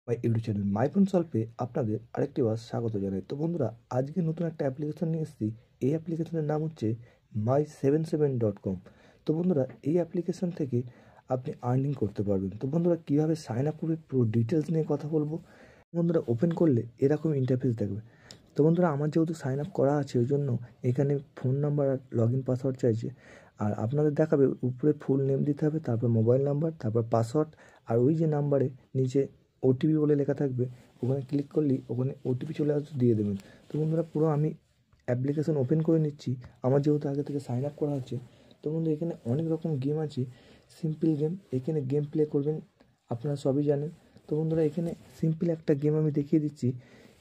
My YouTube channel my phone সলভে আপনাদের আরেকটি বার স্বাগত জানাই। তো বন্ধুরা, আজকে নতুন একটা অ্যাপ্লিকেশন নিয়ে এসেছি। এই অ্যাপ্লিকেশনের নাম হচ্ছে my77.com। তো বন্ধুরা, এই অ্যাপ্লিকেশন থেকে আপনি আর্নিং করতে পারবেন। তো বন্ধুরা, কীভাবে সাইন আপ করবে পুরো ডিটেলস নিয়ে কথা বলবো। বন্ধুরা, ওপেন করলে এরকম ইন্টারফেস দেখবে। তো বন্ধুরা, আমার যেহেতু সাইন আপ করা আছে ওই জন্য এখানে ফোন নাম্বার আর লগ ইন পাসওয়ার্ড চাইছে। আর আপনাদের দেখাবে উপরে ফুল নেম দিতে হবে, তারপর মোবাইল নাম্বার, তারপর পাসওয়ার্ড, আর ওই যে নাম্বারে নিচে ওটিপি বলে লেখা থাকবে, ওখানে ক্লিক করলেই ওখানে ওটিপি চলে আসবে, দিয়ে দেবেন। তো বন্ধুরা, পুরো আমি অ্যাপ্লিকেশন ওপেন করে নিচ্ছি। আমার যেহেতু আগে থেকে সাইন আপ করা আছে। তো বন্ধু, এখানে অনেক রকম গেম আছে, সিম্পল গেম। এখানে গেম প্লে করবেন, আপনারা সবই জানেন। তো বন্ধুরা, এখানে সিম্পল একটা গেম আমি দেখিয়ে দিচ্ছি।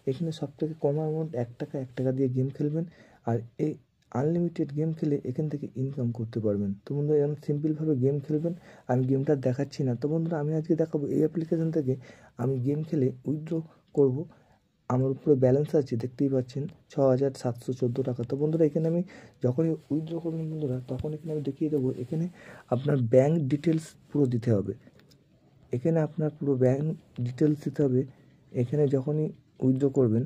এখানে সবথেকে কম অ্যামাউন্ট 1 টাকা দিয়ে গেম খেলবেন, আর এই আনলিমিটেড গেম খেলে এখান থেকে ইনকাম করতে পারবেন। তো বন্ধুরা, এরকম সিম্পলভাবে গেম খেলবেন। আমি গেমটা দেখাচ্ছি না। তো বন্ধুরা, আমি আজকে দেখাবো এই অ্যাপ্লিকেশন থেকে আমি গেম খেলে উইথড্র করব। আমার উপরে ব্যালেন্স আছে, দেখতেই পাচ্ছেন 6,714 টাকা। তো বন্ধুরা, এখানে আমি যখনই উইথড্র করবেন বন্ধুরা, তখন এখানে আমি দেখিয়ে দেবো। এখানে আপনার ব্যাঙ্ক ডিটেলস পুরো দিতে হবে। এখানে আপনার পুরো ব্যাঙ্ক ডিটেলস দিতে হবে। এখানে যখনই উইথড্র করবেন,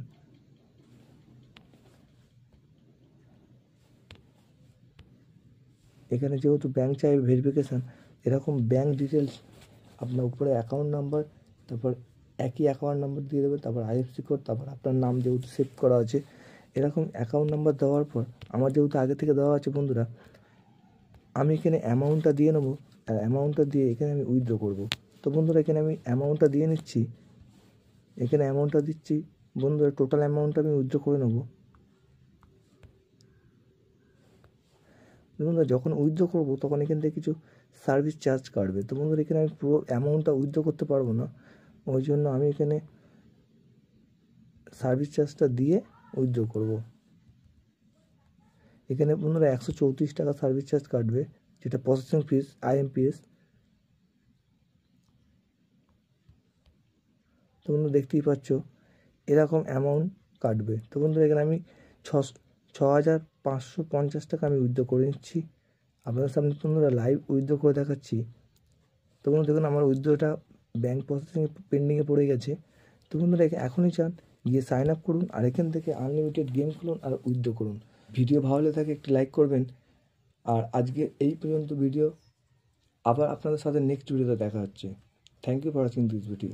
এখানে যেহেতু ব্যাঙ্ক চাইবে ভেরিফিকেশান, এরকম ব্যাঙ্ক ডিটেলস আপনার উপরে অ্যাকাউন্ট নাম্বার, তারপর একই অ্যাকাউন্ট নাম্বার দিয়ে দেবেন, তারপর আইএফসি কোড, তারপর আপনার নাম যেহেতু সেভ করা আছে, এরকম অ্যাকাউন্ট নাম্বার দেওয়ার পর আমার যেহেতু আগে থেকে দেওয়া আছে বন্ধুরা, আমি এখানে অ্যামাউন্টটা দিয়ে নেবো। আর অ্যামাউন্টটা দিয়ে এখানে আমি উইথড্র করব। তো বন্ধুরা, এখানে আমি অ্যামাউন্টটা দিয়ে নিচ্ছি। এখানে অ্যামাউন্টটা দিচ্ছি বন্ধুরা, টোটাল অ্যামাউন্টটা আমি উইথড্র করে নেবো। বন্ধুরা, যখন উইথড্র করবো তখন এখান থেকে কিছু সার্ভিস চার্জ কাটবে। তো বন্ধুরা, এখানে আমি পুরো অ্যামাউন্টটা উইথড্র করতে পারবো না, ওই জন্য আমি এখানে সার্ভিস চার্জটা দিয়ে উইথড্র করব। এখানে বন্ধুরা 134 টাকা সার্ভিস চার্জ কাটবে, যেটা প্রসেসিং ফিস আইএমপিএস। তো বন্ধুরা, দেখতেই পাচ্ছ এরকম অ্যামাউন্ট কাটবে। তো বন্ধুরা, এখানে আমি 6,550 টাকা আমি উইথড্র করে নিচ্ছি। আপনাদের সামনে বন্ধুরা লাইভ উইথড্র করে দেখাচ্ছি। তো বন্ধুরা, দেখুন আমার উইথড্রটা ব্যাঙ্ক প্রসেসিং পেন্ডিংয়ে পড়ে গেছে। তো বন্ধুরা, এখনই চান গিয়ে সাইন আপ করুন, আর এখান থেকে আনলিমিটেড গেম খেলুন আর উইথড্র করুন। ভিডিও ভালো লাগে থাকে একটি লাইক করবেন। আর আজকে এই পর্যন্ত ভিডিও, আবার আপনাদের সাথে নেক্সট ভিডিওতে দেখা হচ্ছে। Thank you for watching this video.